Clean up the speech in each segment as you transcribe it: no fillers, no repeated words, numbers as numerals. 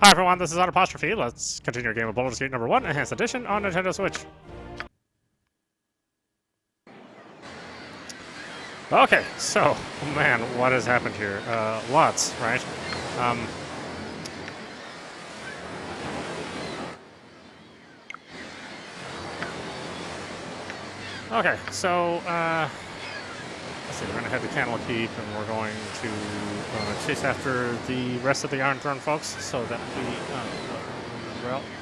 Hi everyone, this is audap. Let's continue our game of Baldur's Gate number 1, Enhanced Edition on Nintendo Switch. Okay, so, man, what has happened here? Lots, right? Okay, so, let's see, we're going to head to Candlekeep, and we're going to chase after the rest of the Iron Throne folks, so that we,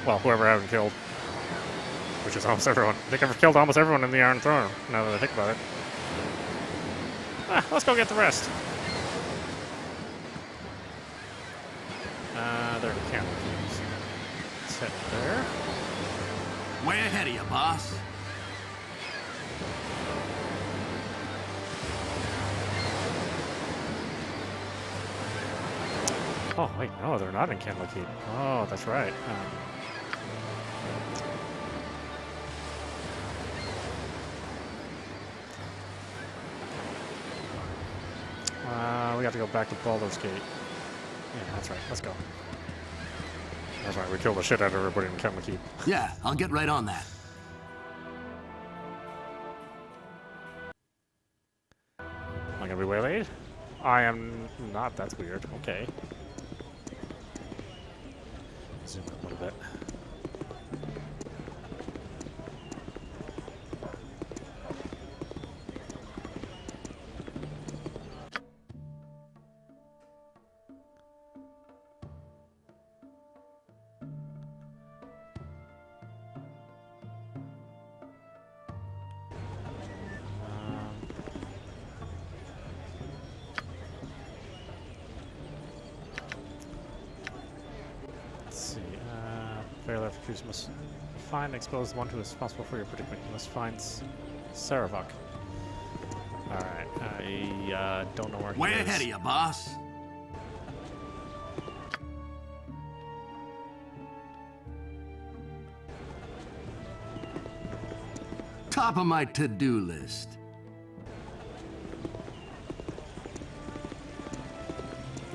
well, whoever I haven't killed, which is almost everyone. I think I've killed almost everyone in the Iron Throne, now that I think about it. Let's go get the rest. There are the Candlekeeps. Let's head there. Way ahead of you, boss. Oh, wait, no, they're not in Candlekeep. Oh, that's right. We have to go back to Baldur's Gate. Yeah, that's right. Let's go. That's right, we killed the shit out of everybody in Candlekeep. Yeah, I'll get right on that. Am I gonna be waylaid? I am not. That's weird. Okay. Zoom in a little bit. You must find and expose the one who is responsible for your predicament. You must find Saravok. Alright, I don't know where he is. Way ahead of you, boss. Top of my to-do list.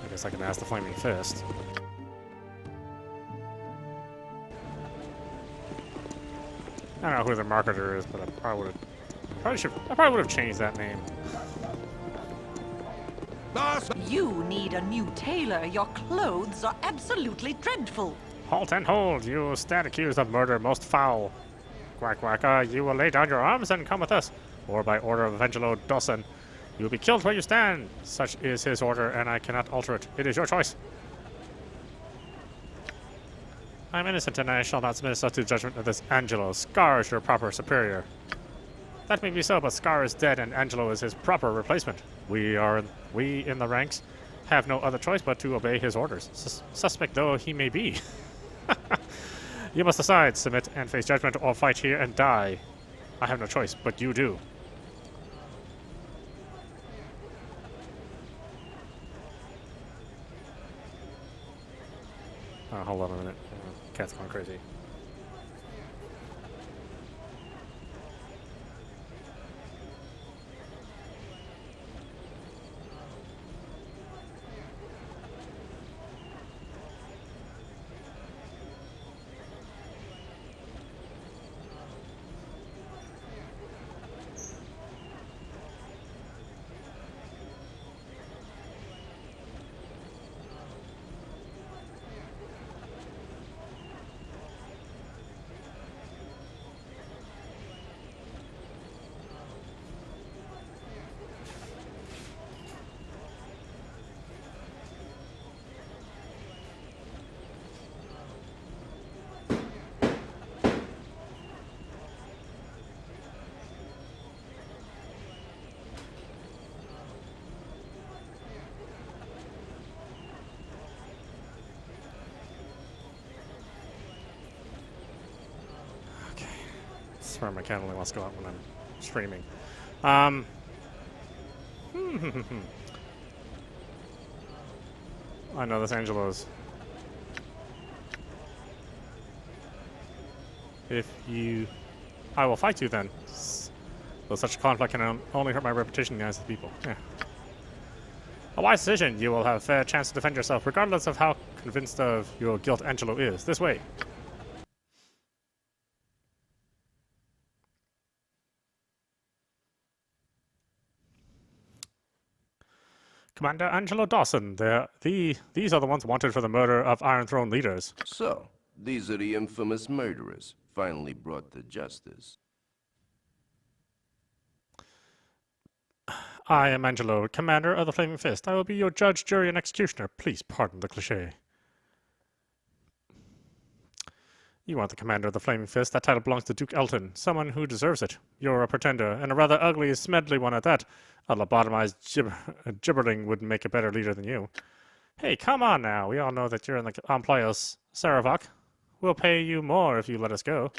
I guess I can ask the Flaming Fist. I don't know who the marketer is, but I probably would have changed that name. You need a new tailor. Your clothes are absolutely dreadful. Halt and hold! You stand accused of murder most foul. Quack quack, you will lay down your arms and come with us, or by order of Angelo Dawson, you will be killed where you stand. Such is his order, and I cannot alter it. It is your choice. I'm innocent, and I shall not submit myself to the judgment of this Angelo. Scar is your proper superior. That may be so, but Scar is dead, and Angelo is his proper replacement. We in the ranks have no other choice but to obey his orders, suspect though he may be. You must decide, submit and face judgment, or fight here and die. I have no choice, but you do. Hold on a minute. Cat's gone crazy. Where my cat only wants to go out when I'm streaming. I know this Angelo's. I will fight you then. Though such a conflict can only hurt my reputation in the eyes of the people. Yeah. A wise decision. You will have a fair chance to defend yourself, regardless of how convinced of your guilt Angelo is. This way. Commander Angelo Dawson, these are the ones wanted for the murder of Iron Throne leaders. So, these are the infamous murderers, finally brought to justice. I am Angelo, commander of the Flaming Fist. I will be your judge, jury, and executioner. Please pardon the cliché. You aren't the commander of the Flaming Fist. That title belongs to Duke Elton, someone who deserves it. You're a pretender, and a rather ugly, smedley one at that. A lobotomized gibberling would make a better leader than you. Hey, come on now. We all know that you're in the Employos Saravak. We'll pay you more if you let us go.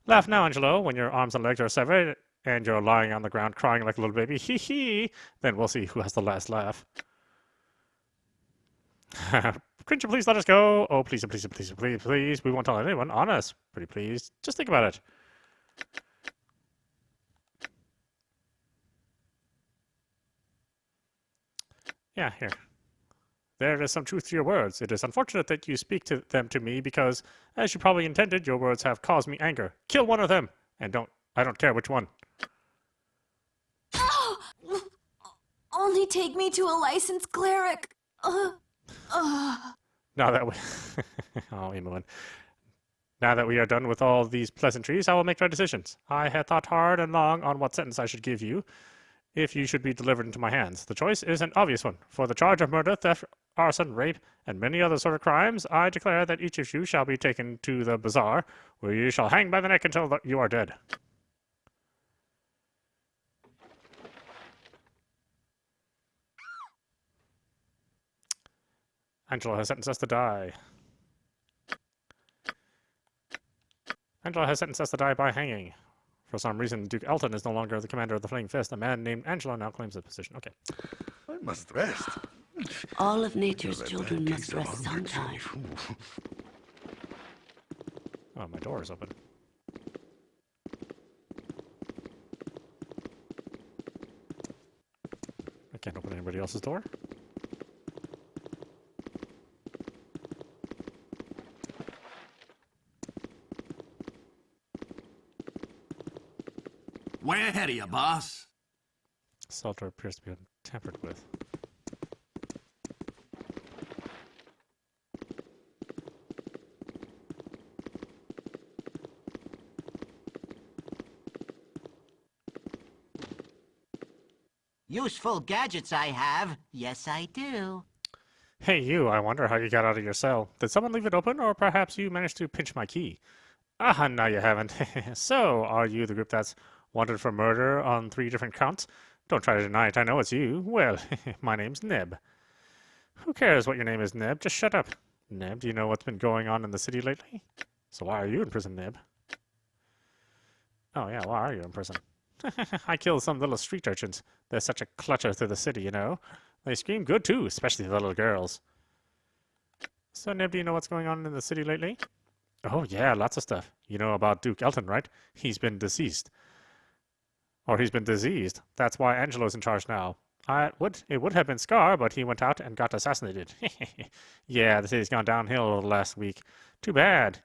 Laugh now, Angelo, when your arms and legs are severed, and you're lying on the ground crying like a little baby. Hee hee. Then we'll see who has the last laugh. Couldn't you please let us go? Oh, please, please, please, please, please. We won't tell anyone. On us. Pretty please. Just think about it. Yeah, here. There is some truth to your words. It is unfortunate that you speak to them to me because, as you probably intended, your words have caused me anger. Kill one of them, and I don't care which one. Only take me to a licensed cleric. Now that we oh, Imoen. Now that we are done with all these pleasantries, I will make my decisions. I had thought hard and long on what sentence I should give you if you should be delivered into my hands. The choice is an obvious one. For the charge of murder, theft, arson, rape, and many other sort of crimes, I declare that each of you shall be taken to the bazaar, where you shall hang by the neck until you are dead. Angelo has sentenced us to die. Angelo has sentenced us to die by hanging. For some reason, Duke Elton is no longer the commander of the Flaming Fist. A man named Angelo now claims the position. Okay. I must rest. All of nature's children must rest sometime. Oh, my door is open. I can't open anybody else's door. Way ahead of you, boss. Salter appears to be tampered with. Useful gadgets I have. Yes, I do. Hey, you, I wonder how you got out of your cell. Did someone leave it open, or perhaps you managed to pinch my key? Ah, no, you haven't. So, are you the group that's wanted for murder on 3 different counts? Don't try to deny it. I know it's you. Well, my name's Neb. Who cares what your name is, Neb? Just shut up. Neb, do you know what's been going on in the city lately? So why are you in prison, Neb? Oh, yeah, why are you in prison? I killed some little street urchins. They're such a clutter through the city, you know. They scream good, too, especially the little girls. So, Neb, do you know what's going on in the city lately? Oh, yeah, lots of stuff. You know about Duke Elton, right? He's been deceased. Or he's been diseased. That's why Angelo's in charge now. It would have been Scar, but he went out and got assassinated. Yeah, the city's gone downhill over the last week. Too bad.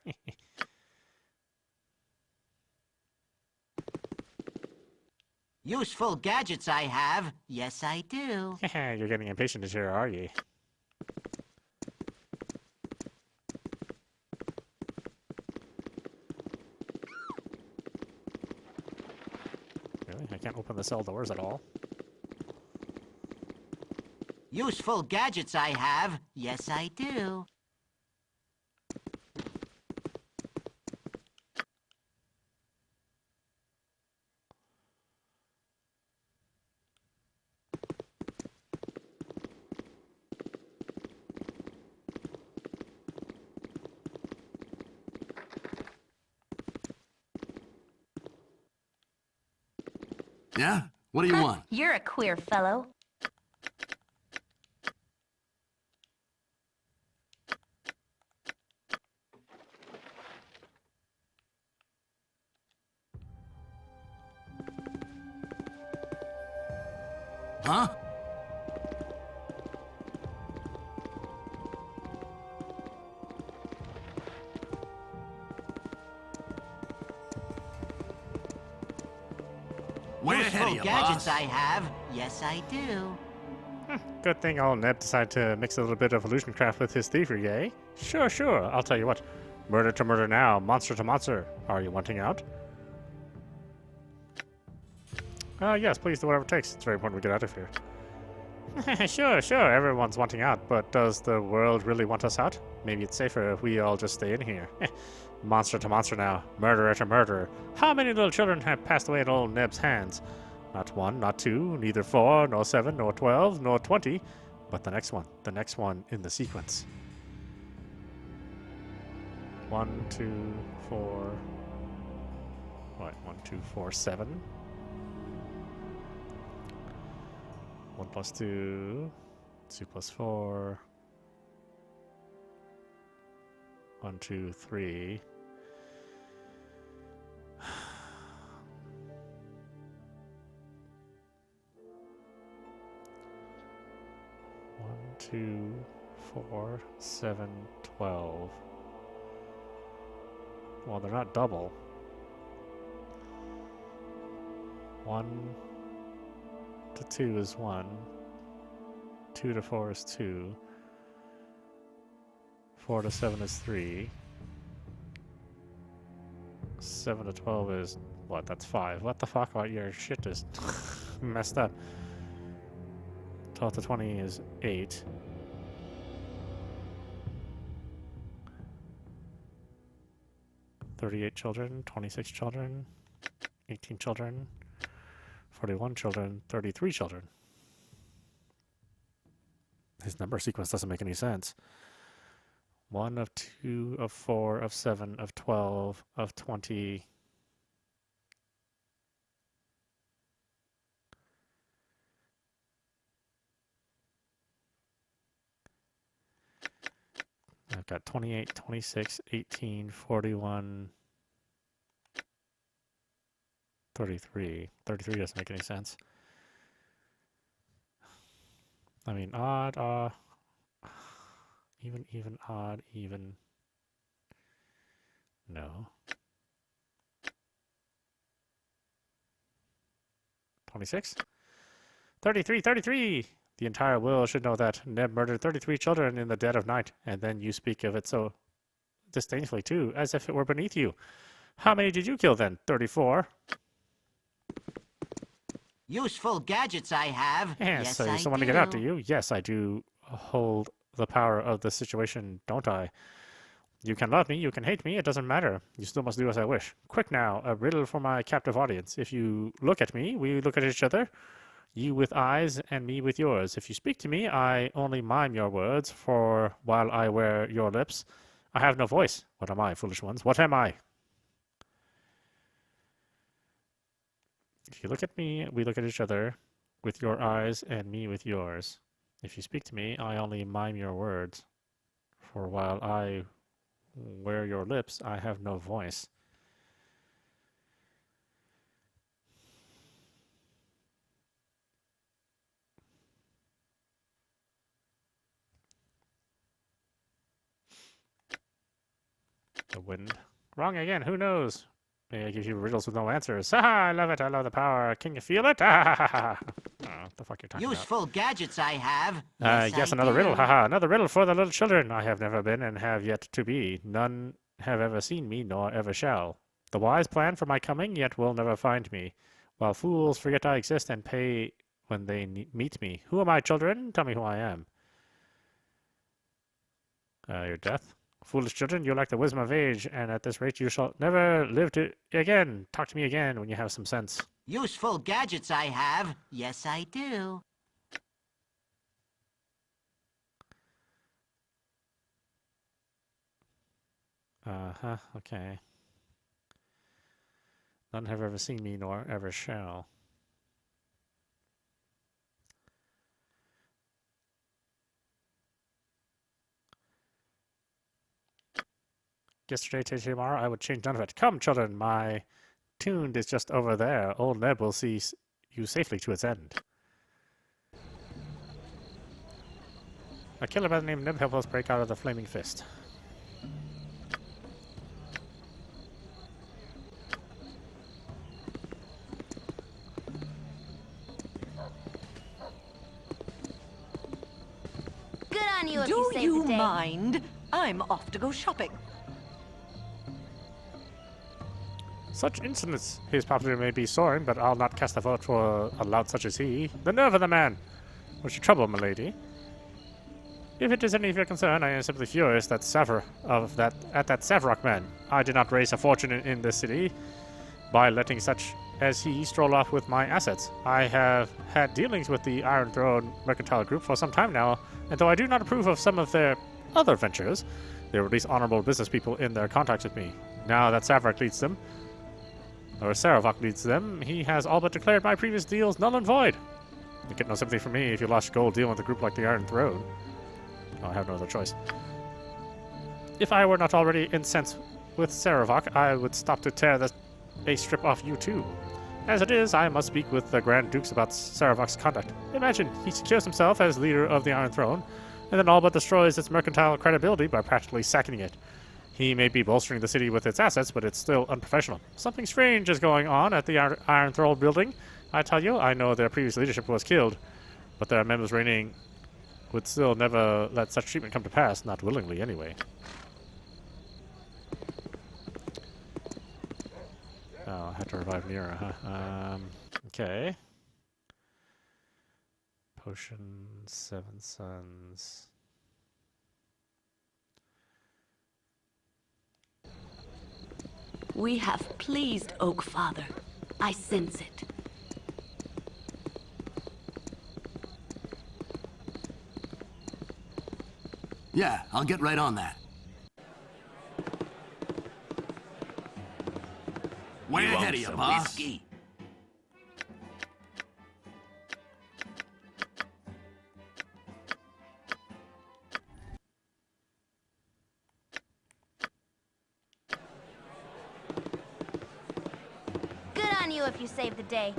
Useful gadgets I have. Yes, I do. You're getting impatient here, are you? Really? I can't open the cell doors at all. Useful gadgets I have. Yes, I do. Yeah? What do you want? You're a queer fellow. Huh? Way ahead of Useful you, gadgets boss. I have. Yes, I do. Good thing old Neb decided to mix a little bit of illusion craft with his thievery, eh? Sure, sure. I'll tell you what. Murder to murder now, monster to monster. Are you wanting out? Yes, please do whatever it takes. It's very important we get out of here. Sure, sure. Everyone's wanting out, but does the world really want us out? Maybe it's safer if we all just stay in here. Monster to monster now, murderer to murderer. How many little children have passed away in old Neb's hands? Not one, not two, neither 4, nor 7, nor 12, nor 20, but the next one in the sequence. 1, 2, 4. What? 1, 2, 4, 7. 1 plus 2, 2 plus 4. 1, 2, 3. 1, 2, 4, 7, 12. Well, they're not double. 1 to 2 is 1. 2 to 4 is 2. 4 to 7 is 3. 7 to 12 is what? That's 5. What the fuck? Oh, your shit is messed up. 12 to 20 is 8. 38 children, 26 children, 18 children, 41 children, 33 children. His number sequence doesn't make any sense. 1 of 2 of 4 of 7 of 12 of 20. I've got 28, 26, 18, 41, 33. 33 doesn't make any sense. I mean, odd, even, odd, even. No. 26? 33, 33! The entire world should know that Neb murdered 33 children in the dead of night, and then you speak of it so disdainfully too, as if it were beneath you. How many did you kill then? 34? Useful gadgets I have. Yes, so I you still want to get out, do you? Yes, I do hold the power of the situation, don't I? You can love me, you can hate me, it doesn't matter. You still must do as I wish. Quick now, a riddle for my captive audience. If you look at me, we look at each other. You with eyes and me with yours. If you speak to me, I only mime your words, for while I wear your lips, I have no voice. What am I, foolish ones? What am I? If you look at me, we look at each other, with your eyes and me with yours. If you speak to me, I only mime your words, for while I wear your lips, I have no voice. The wind. Wrong again, who knows? Maybe I give you riddles with no answers. Ha ha, I love it, I love the power. Can you feel it? Ha ha ha ha. Oh, what the fuck you're talking Useful gadgets I have. about? Yes, I another do. riddle. Haha, another riddle for the little children. I have never been and have yet to be. None have ever seen me, nor ever shall. The wise plan for my coming, yet will never find me. While fools forget I exist and pay when they meet me. Who am I, children? Tell me who I am. Your death? Foolish children, you lack the wisdom of age, and at this rate you shall never live to again. Talk to me again when you have some sense. Useful gadgets I have. Yes, I do. Uh-huh, okay. None have ever seen me, nor ever shall. Yesterday, today, tomorrow, I would change none of it. Come, children, my tune is just over there. Old Neb will see you safely to its end. A killer by the name of Neb helped us break out of the Flaming Fist. if Do you save you the day. mind? I'm off to go shopping. Such insolence. His popularity may be soaring, but I'll not cast a vote for a lout such as he. The nerve of the man! What's your trouble, milady? If it is any of your concern, I am simply furious that at that Savrock man. I did not raise a fortune in this city by letting such as he stroll off with my assets. I have had dealings with the Iron Throne Mercantile Group for some time now, and though I do not approve of some of their other ventures, they were at least honorable business people in their contacts with me. Now that Saravok leads them, he has all but declared my previous deals null and void. You get no sympathy from me if you lost your gold dealing with a group like the Iron Throne. I have no other choice. If I were not already incensed with Saravok, I would stop to tear a strip off you too. As it is, I must speak with the Grand Dukes about Saravok's conduct. Imagine, he secures himself as leader of the Iron Throne, and then all but destroys its mercantile credibility by practically sacking it. He may be bolstering the city with its assets, but it's still unprofessional. Something strange is going on at the Iron Throne building. I tell you, I know their previous leadership was killed, but their members reigning would still never let such treatment come to pass, not willingly anyway. Oh, I have to revive Nira, huh? Okay. Potion, 7 Suns. We have pleased Oak Father. I sense it. Yeah, I'll get right on that. Way ahead of you, boss. Whiskey? Good on you if you save the day.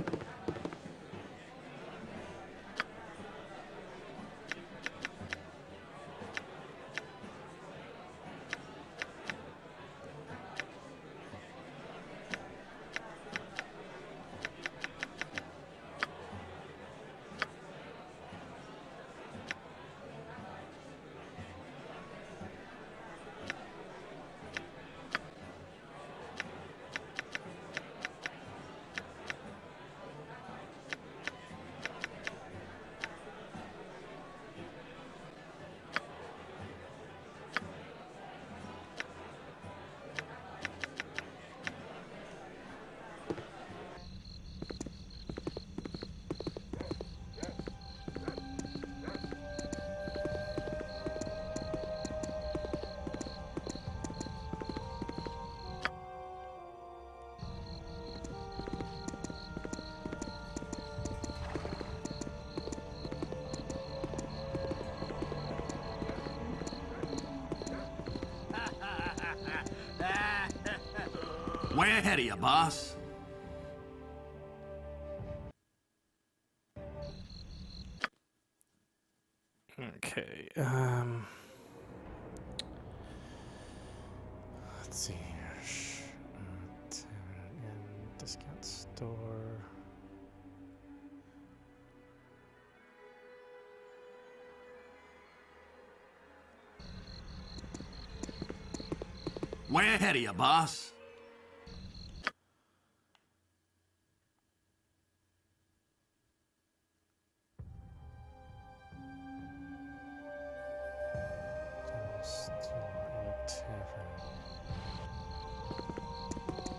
Way ahead of you, boss. Okay, let's see here. Discount store. Way ahead of you, boss.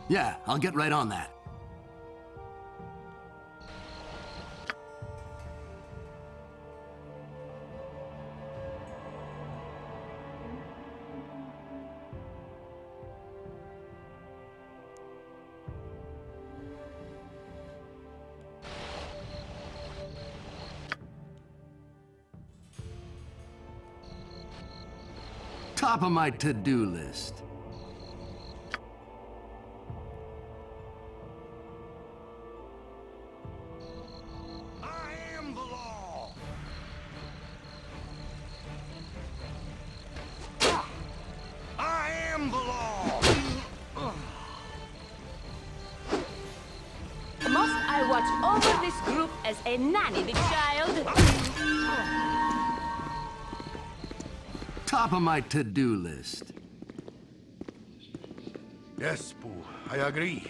Yeah, I'll get right on that. Top of my to-do list. Must I watch over this group as a nanny, big child? top of my to-do list. Yes, Pooh, I agree.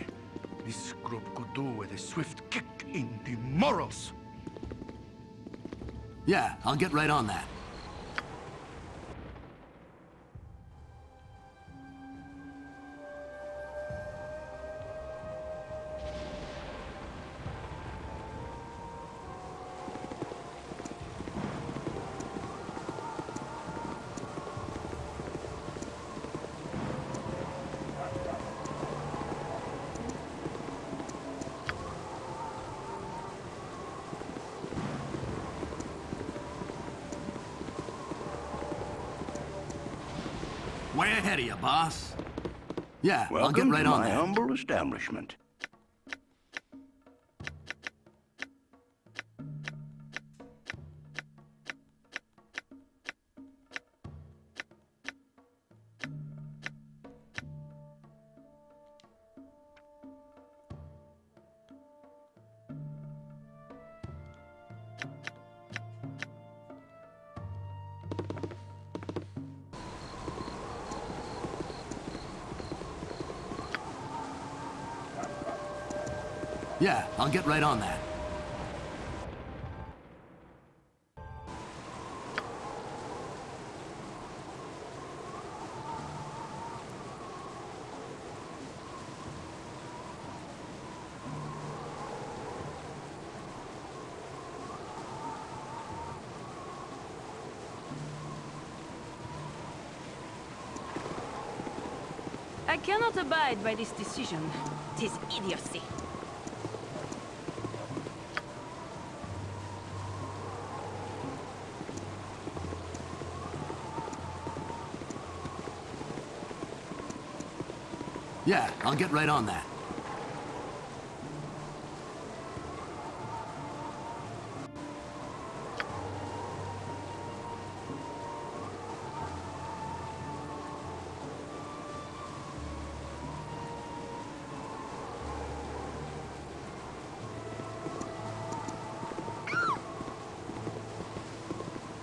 This group could do with a swift kick in the morals. Yeah, I'll get right on that. Way ahead of you, boss. Yeah, I'll get Welcome right to on my that. humble establishment. Yeah, I'll get right on that. I cannot abide by this decision. 'Tis idiocy. Yeah, I'll get right on that.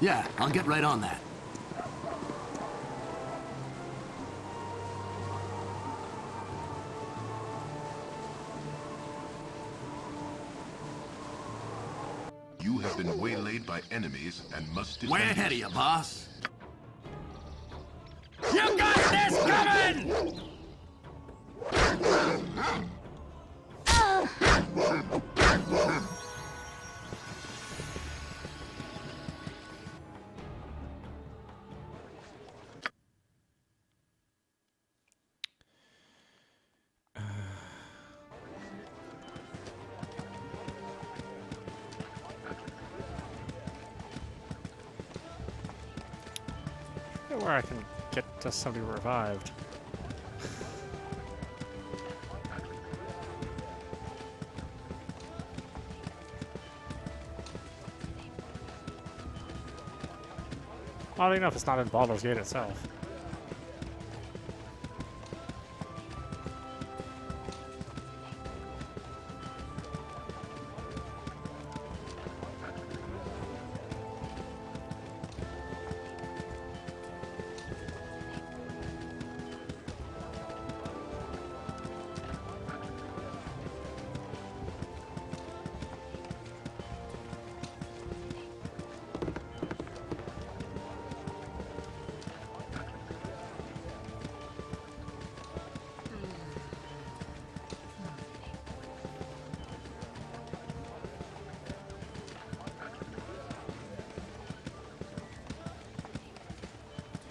Yeah, I'll get right on that. You have been waylaid by enemies and must defend Way ahead of you, boss. You got this coming! Where I can get somebody revived. Oddly enough, it's not in Baldur's Gate itself.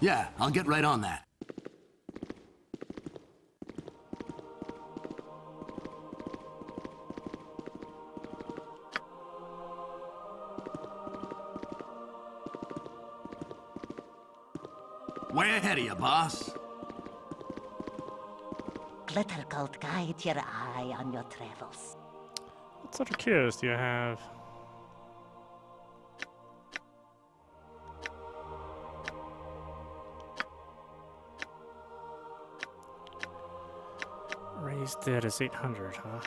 Yeah, I'll get right on that. Way ahead of you, boss. Glitter Cult guide your eye on your travels. What sort of cures do you have? Raised dead is 800, huh?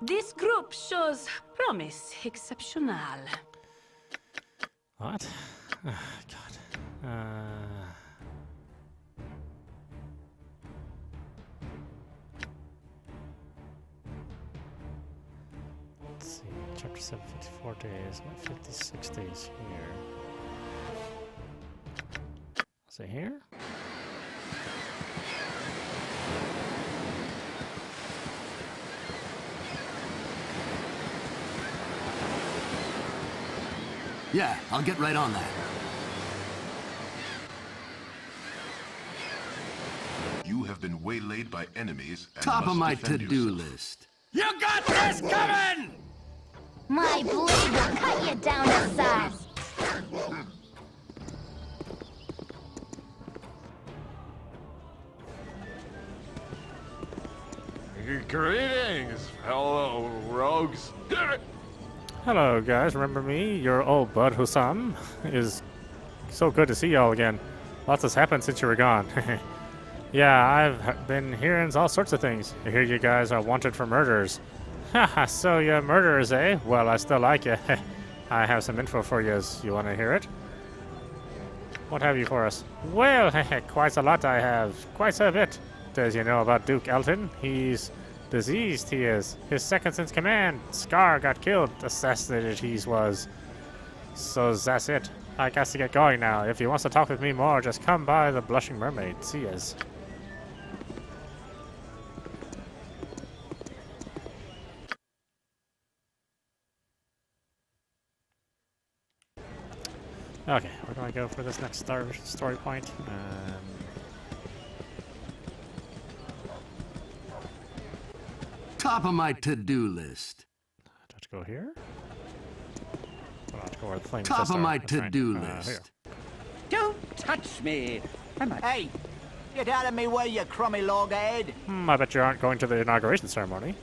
This group shows promise exceptional. What? Oh, God. Let's see. Chapter 7, 54 days. About 56 days here. Is it here? Yeah, I'll get right on that. You have been waylaid by enemies and Top of must my defend to-do yourself. list. You got this coming! My blade will cut you down to size. Greetings, fellow rogues. Hello, guys. Remember me? Your old bud Hussam. Is so good to see y'all again. Lots has happened since you were gone. Yeah, I've been hearing all sorts of things. I hear you guys are wanted for murders. Haha, so you're murderers, eh? Well, I still like you. I have some info for you. You want to hear it? What have you for us? Well, quite a lot I have. Quite a bit. Does you know about Duke Elton? He's diseased, he is. His second in command, Scar, got killed. Assassinated he was. So that's it. I got to get going now. If he wants to talk with me more, just come by the Blushing Mermaid. See yas. Okay, where do I go for this next story point? Top of my to-do list. Do I have to go here? I have to go where the flames Top are. of my That's right. to-do Here. list. Don't touch me. Hey, get out of me way, you crummy loghead. I bet you aren't going to the inauguration ceremony.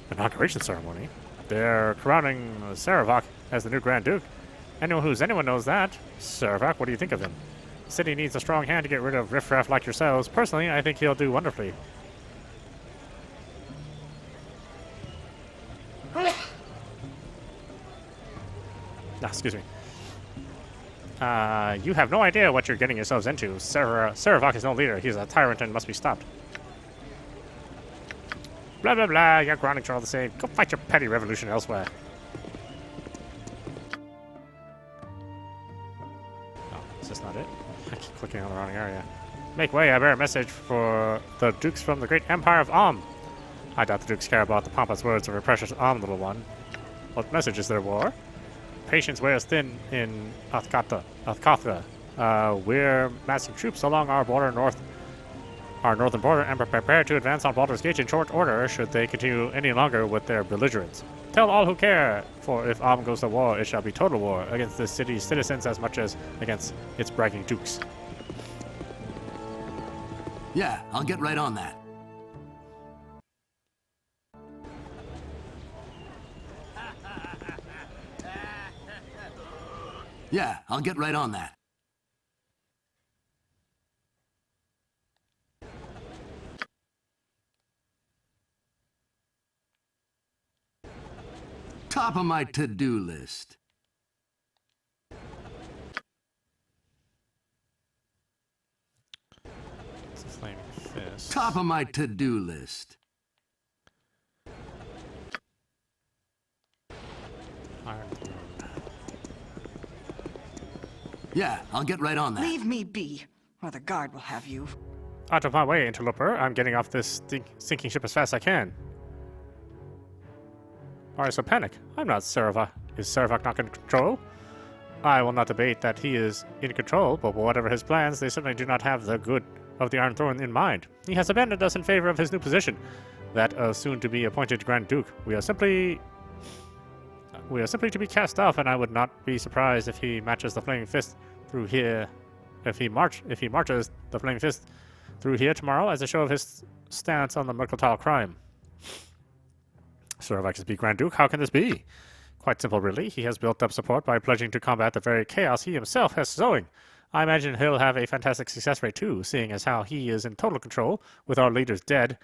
They're crowning Saravak as the new Grand Duke. Anyone knows that. Saravak, what do you think of him? The city needs a strong hand to get rid of riffraff like yourselves. Personally, I think he'll do wonderfully. Excuse me. You have no idea what you're getting yourselves into. Saravak is no leader. He's a tyrant and must be stopped. Blah, blah, blah. Your groundings are all the same. Go fight your petty revolution elsewhere. Oh, is this not it? I keep clicking on the wrong area. Make way, I bear a message for the dukes from the great empire of Om. I doubt the dukes care about the pompous words of our precious Om, little one. What message is there, war? Patience wears thin in Athkatha. We're massing troops along our northern border, and prepare to advance on Baldur's Gate in short order should they continue any longer with their belligerence. Tell all who care, for if Am goes to war, it shall be total war against the city's citizens as much as against its bragging dukes. Yeah, I'll get right on that. Yeah, I'll get right on that. Top of my to-do list. It's a flaming fist. Top of my to-do list. Iron Throne. Yeah, I'll get right on that. Leave me be, or the guard will have you. Out of my way, interloper. I'm getting off this sinking ship as fast as I can. Why so panic? I'm not Saravak. Is Saravak not in control? I will not debate that he is in control, but whatever his plans, they certainly do not have the good of the Iron Throne in mind. He has abandoned us in favor of his new position, that of soon-to-be appointed Grand Duke. We are simply to be cast off, and I would not be surprised if he matches the Flaming Fist through here. If he marches the Flaming Fist through here tomorrow as a show of his stance on the mercantile crime. Saravak is be Grand Duke. How can this be? Quite simple, really. He has built up support by pledging to combat the very chaos he himself has sowing. I imagine he'll have a fantastic success rate too, seeing as how he is in total control, with our leaders dead.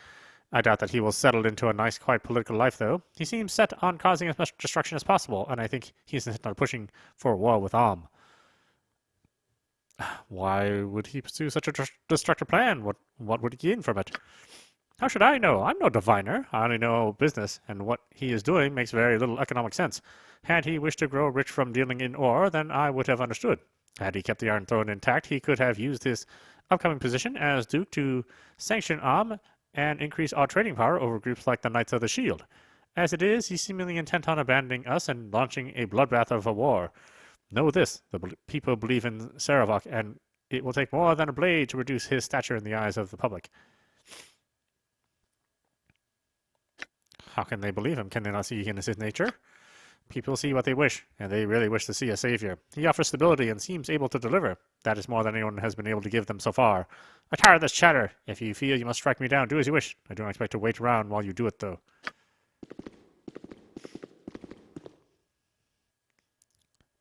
I doubt that he will settle into a nice, quiet political life, though. He seems set on causing as much destruction as possible, and I think he's intent on pushing for a war with Am. Why would he pursue such a destructive plan? What would he gain from it? How should I know? I'm no diviner. I only know business, and what he is doing makes very little economic sense. Had he wished to grow rich from dealing in ore, then I would have understood. Had he kept the Iron Throne intact, he could have used his upcoming position as Duke to sanction Am and increase our trading power over groups like the Knights of the Shield. As it is, he's seemingly intent on abandoning us and launching a bloodbath of a war. Know this, the people believe in Saravok, and it will take more than a blade to reduce his stature in the eyes of the public. How can they believe him? Can they not see innocent nature? People see what they wish, and they really wish to see a savior. He offers stability and seems able to deliver. That is more than anyone has been able to give them so far. I tire of this chatter. If you feel you must strike me down, do as you wish. I don't expect to wait around while you do it, though.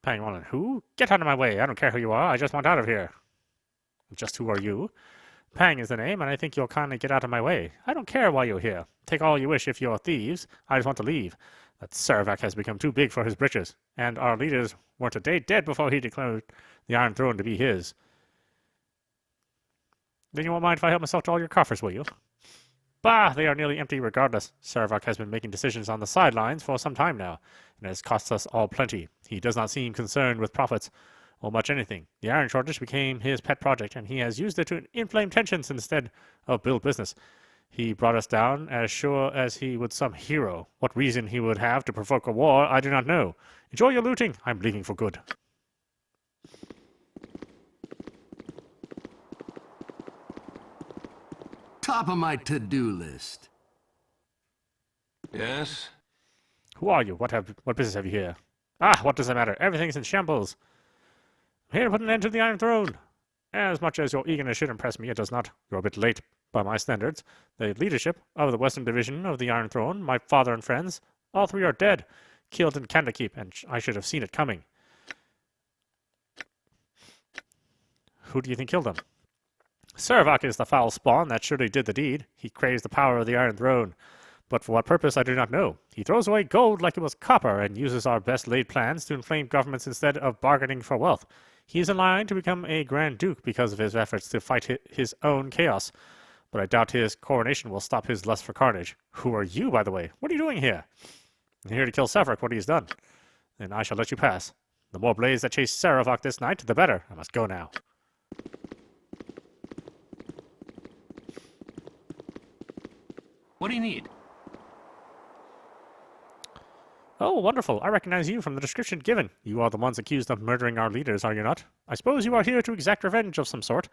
Pang who? Get out of my way. I don't care who you are. I just want out of here. Just who are you? Pang is the name, and I think you'll kindly get out of my way. I don't care why you're here. Take all you wish if you're thieves. I just want to leave. That Saravak has become too big for his britches, and our leaders weren't a day dead before he declared the Iron Throne to be his. Then you won't mind if I help myself to all your coffers, will you? Bah! They are nearly empty regardless. Saravak has been making decisions on the sidelines for some time now, and has cost us all plenty. He does not seem concerned with profits or much anything. The iron shortage became his pet project, and he has used it to inflame tensions instead of build business. He brought us down as sure as he would some hero. What reason he would have to provoke a war, I do not know. Enjoy your looting. I'm leaving for good. Top of my to-do list. Yes? Who are you? What business have you here? Ah, what does it matter? Everything's in shambles. I'm here to put an end to the Iron Throne. As much as your eagerness should impress me, it does not. You're a bit late by my standards. The leadership of the Western Division of the Iron Throne, my father and friends, all three are dead, killed in Candlekeep, and I should have seen it coming. Who do you think killed them? Saravak is the foul spawn that surely did the deed. He craves the power of the Iron Throne. But for what purpose, I do not know. He throws away gold like it was copper and uses our best-laid plans to inflame governments instead of bargaining for wealth. He is in line to become a Grand Duke because of his efforts to fight his own chaos. But I doubt his coronation will stop his lust for carnage. Who are you, by the way? What are you doing here? I'm here to kill Saravak, what he has done. Then I shall let you pass. The more blades that chase Saravak this night, the better. I must go now. What do you need? Oh, wonderful. I recognize you from the description given. You are the ones accused of murdering our leaders, are you not? I suppose you are here to exact revenge of some sort.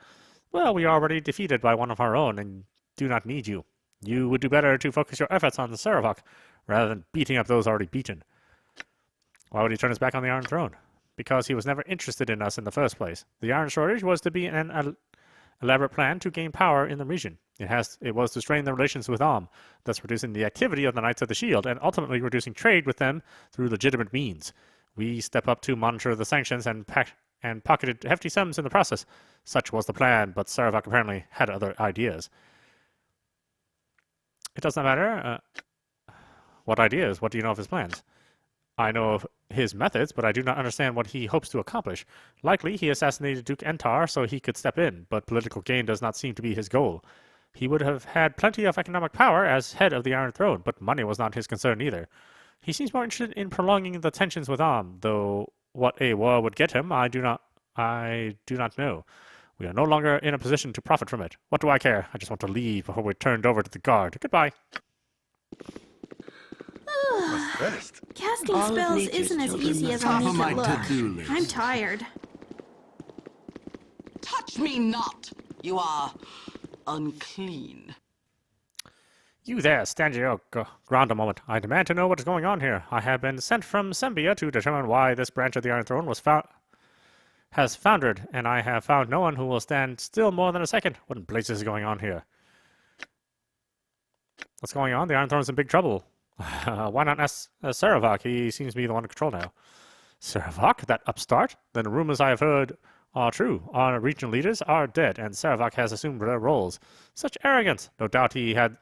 Well, we are already defeated by one of our own, and do not need you. You would do better to focus your efforts on the Saravak, rather than beating up those already beaten. Why would he turn his back on the Iron Throne? Because he was never interested in us in the first place. The Iron Shortage was to be an elaborate plan to gain power in the region. It was to strain the relations with Am, thus reducing the activity of the Knights of the Shield, and ultimately reducing trade with them through legitimate means. We step up to monitor the sanctions and pocketed hefty sums in the process. Such was the plan, but Saravak apparently had other ideas. It does not matter. What ideas? What do you know of his plans? I know of his methods, but I do not understand what he hopes to accomplish. Likely, he assassinated Duke Entar so he could step in, but political gain does not seem to be his goal. He would have had plenty of economic power as head of the Iron Throne, but money was not his concern either. He seems more interested in prolonging the tensions with Am, though what a war would get him, I do not know. We are no longer in a position to profit from it. What do I care? I just want to leave before we're turned over to the guard. Goodbye. Casting All of spells nature's isn't as children easy must as Top I of make my it look. to-do list. I'm tired. Touch me not! You are unclean. You there, stand your ground a moment. I demand to know what is going on here. I have been sent from Sembia to determine why this branch of the Iron Throne has foundered, and I have found no one who will stand still more than a second. What in blazes is going on here? What's going on? The Iron Throne's in big trouble. Why not ask Saravak? He seems to be the one in control now. Saravak? That upstart? Then the rumors I have heard are true. Our regional leaders are dead, and Saravak has assumed their roles. Such arrogance! No doubt he had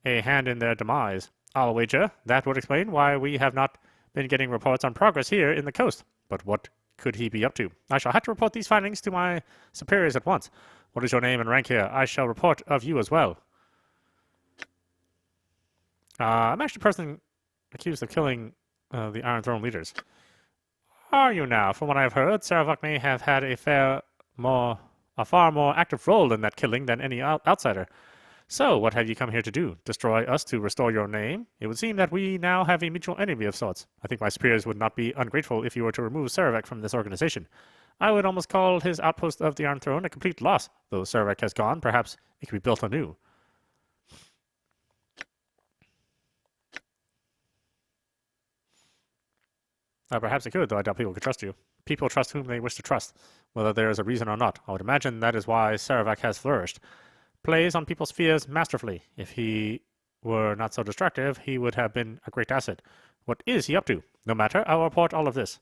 a hand in their demise. I'll wager that would explain why we have not been getting reports on progress here in the coast. But what could he be up to? I shall have to report these findings to my superiors at once. What is your name and rank here? I shall report of you as well. I'm actually the person accused of killing the Iron Throne leaders. Are you now? From what I've heard, Saravak may have had a far more active role in that killing than any outsider. So, what have you come here to do? Destroy us to restore your name? It would seem that we now have a mutual enemy of sorts. I think my superiors would not be ungrateful if you were to remove Saravak from this organization. I would almost call his outpost of the Iron Throne a complete loss. Though Saravak has gone, perhaps it could be built anew. Perhaps it could, though I doubt people could trust you. People trust whom they wish to trust, whether there is a reason or not. I would imagine that is why Saravak has flourished. Plays on people's fears masterfully. If he were not so destructive, he would have been a great asset. What is he up to? No matter, I will report all of this,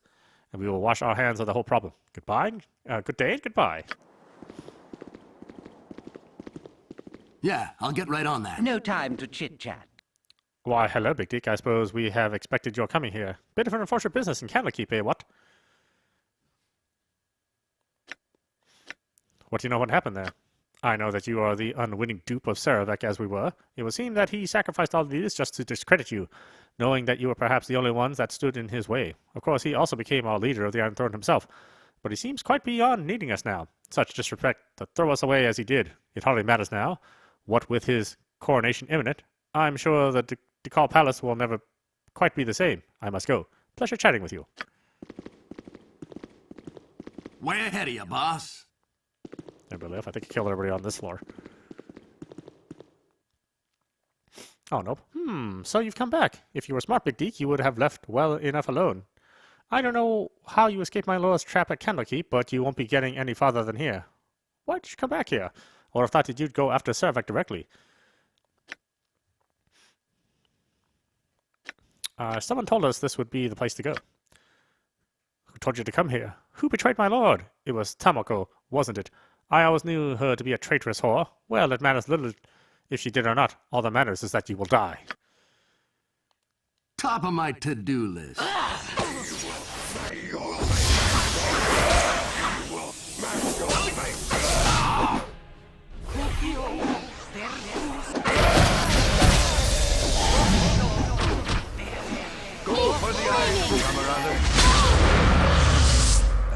and we will wash our hands of the whole problem. Goodbye, good day, and goodbye. Yeah, I'll get right on that. No time to chit-chat. Why, hello, Big Dick. I suppose we have expected your coming here. Bit of an unfortunate business in Candlekeep, eh, what? What do you know what happened there? I know that you are the unwitting dupe of Saravak, as we were. It would seem that he sacrificed all of these just to discredit you, knowing that you were perhaps the only ones that stood in his way. Of course, he also became our leader of the Iron Throne himself, but he seems quite beyond needing us now. Such disrespect to throw us away as he did. It hardly matters now. What with his coronation imminent, I'm sure the Ducal Palace will never quite be the same. I must go. Pleasure chatting with you. Way ahead of you, boss. Anybody left? I think I killed everybody on this floor. Oh, nope. So you've come back. If you were smart, Big Deke, you would have left well enough alone. I don't know how you escaped my lord's trap at Candlekeep, but you won't be getting any farther than here. Why did you come back here? Or I thought that you'd go after Saravak directly. Someone told us this would be the place to go. Who told you to come here? Who betrayed my lord? It was Tamako, wasn't it? I always knew her to be a traitorous whore. Well, it matters little if she did or not. All that matters is that you will die. Top of my to-do list.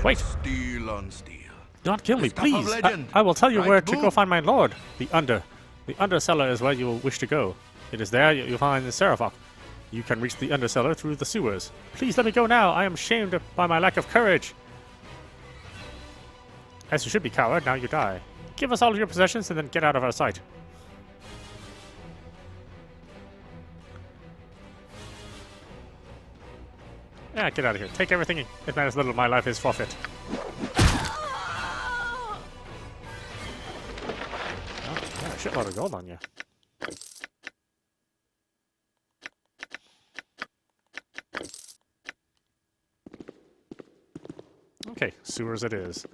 Wait. Steel on steel. Do not kill me, The stuff of please. legend. I will tell you Right, where to Boo? go find my lord. The undercellar is where you will wish to go. It is there you'll find the Saravak. You can reach the undercellar through the sewers. Please let me go now. I am shamed by my lack of courage. As you should be, coward. Now you die. Give us all of your possessions and then get out of our sight. Yeah, get out of here. Take everything. It matters little. My life is forfeit. Oh, yeah, a shitload of gold on you. Okay, sewers it is.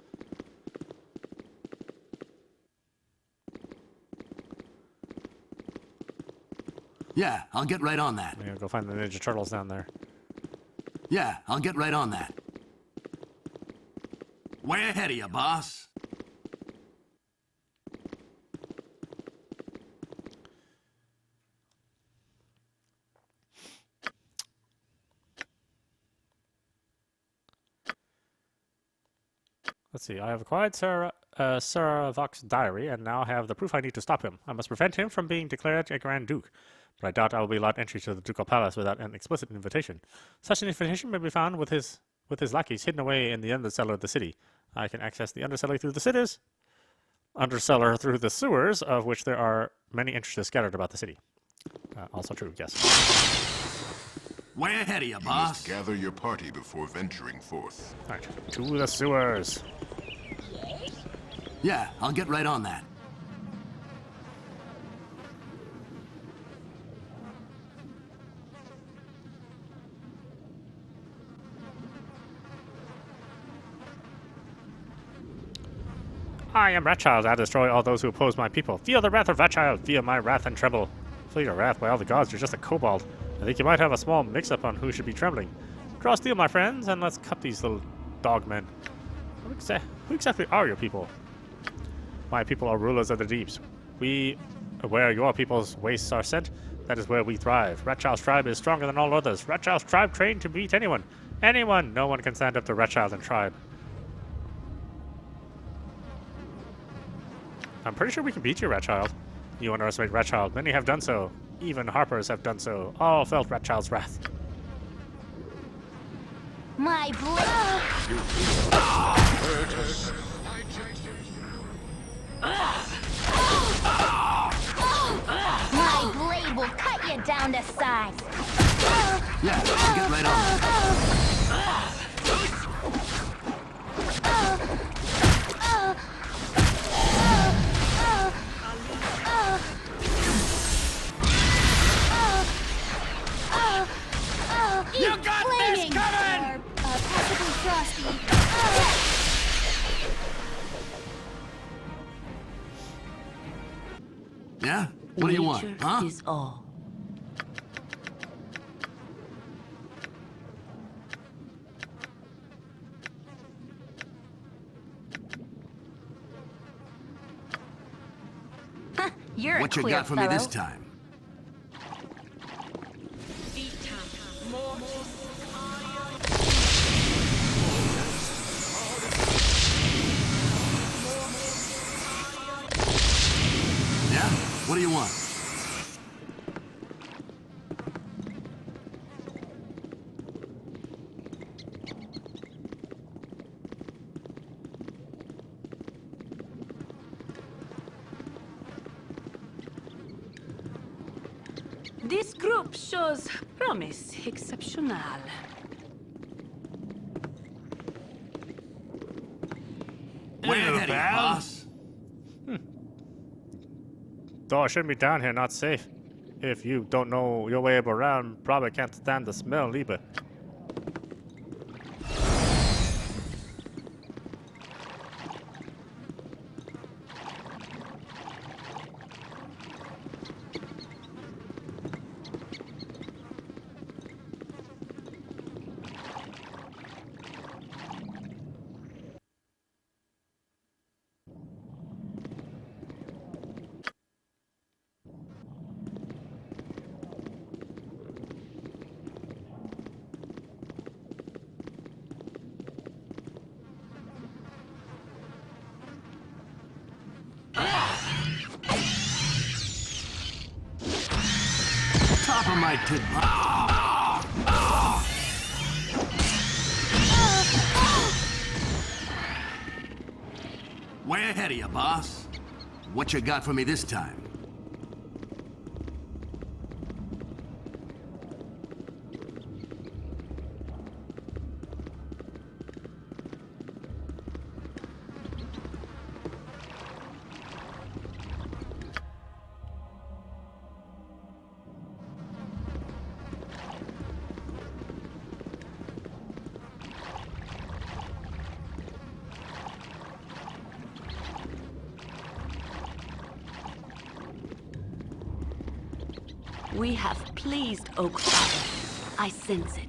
Yeah, I'll get right on that. I'm gonna go find the Ninja Turtles down there. Yeah, I'll get right on that. Way ahead of you, boss. Let's see, I have acquired Saravak's diary and now have the proof I need to stop him. I must prevent him from being declared a Grand Duke, but I doubt I will be allowed entry to the Ducal Palace without an explicit invitation. Such an invitation may be found with his lackeys hidden away in the undercellar of the city. I can access the undercellar through the sewers, of which there are many entrances scattered about the city. Also true, yes. Way ahead of you, You boss. must gather your party before venturing forth. Alright, to the sewers. Yeah, I'll get right on that. I am Ratchild. I destroy all those who oppose my people. Feel the wrath of Ratchild. Feel my wrath and tremble. Feel your wrath by all the gods, you're just a kobold. I think you might have a small mix-up on who should be trembling. Draw steel, my friends, and let's cut these little dogmen. Who exactly are your people? My people are rulers of the deeps. Where your people's wastes are sent, that is where we thrive. Ratchild's tribe is stronger than all others. Ratchild's tribe trained to beat anyone. Anyone! No one can stand up to Ratchild and tribe. I'm pretty sure we can beat you, Ratchild. You underestimate Ratchild. Many have done so. Even Harpers have done so. All felt Ratchild's wrath. My blade. My blade will cut you down to size. Yeah, get right on. You got this coming! Possibly frosty. Yeah? What do you want, Nature huh? is all. You're What a you queer got for fellow. me this time? Yeah? What do you want? This group shows promise exceptional. Way ahead of you, boss. Though I shouldn't be down here, not safe. If you don't know your way around, probably can't stand the smell either. Top of my tit. Way ahead of you, boss. What you got for me this time? We have pleased Oak Father. I sense it.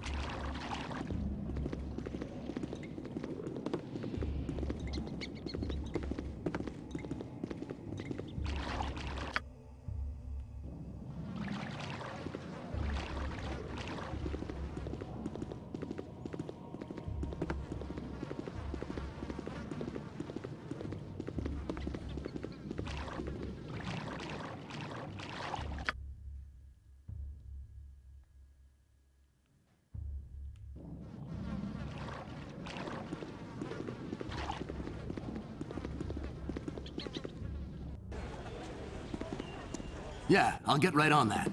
Yeah, I'll get right on that.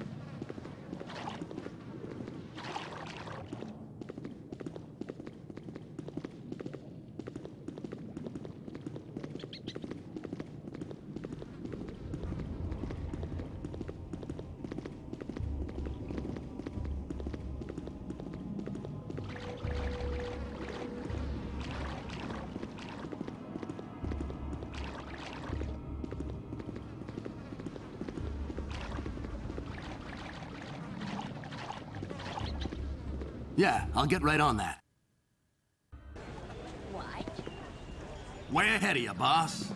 Yeah, I'll get right on that. What? Way ahead of you, boss.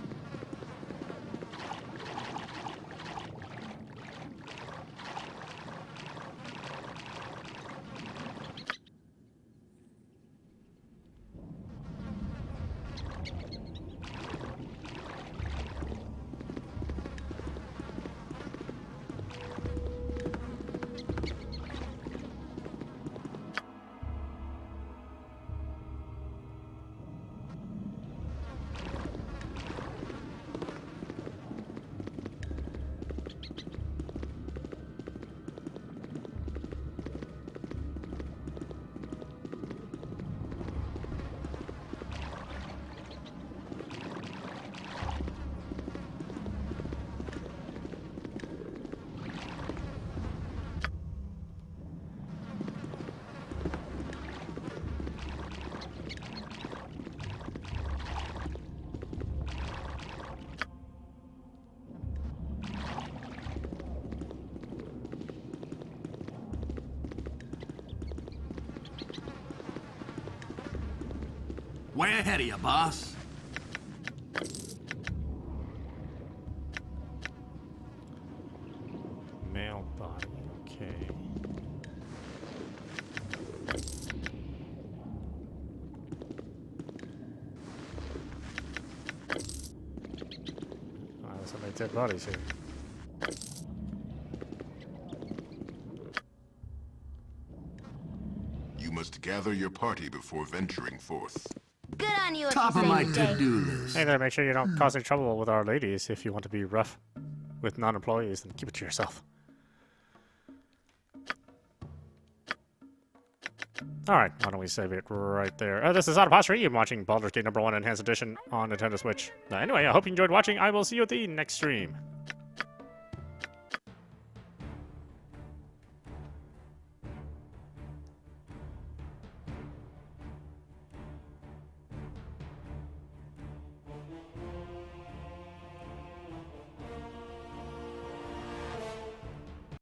Way ahead of you, boss. Male body, okay. Oh, there's so many dead bodies here. You must gather your party before venturing forth. Good on you. Top of my to-do list. Hey there, make sure you don't cause any trouble with our ladies. If you want to be rough with non-employees, then keep it to yourself. Alright, why don't we save it right there. This is audap. You're watching Baldur's Gate #1 Enhanced Edition on Nintendo Switch. Anyway, I hope you enjoyed watching. I will see you at the next stream.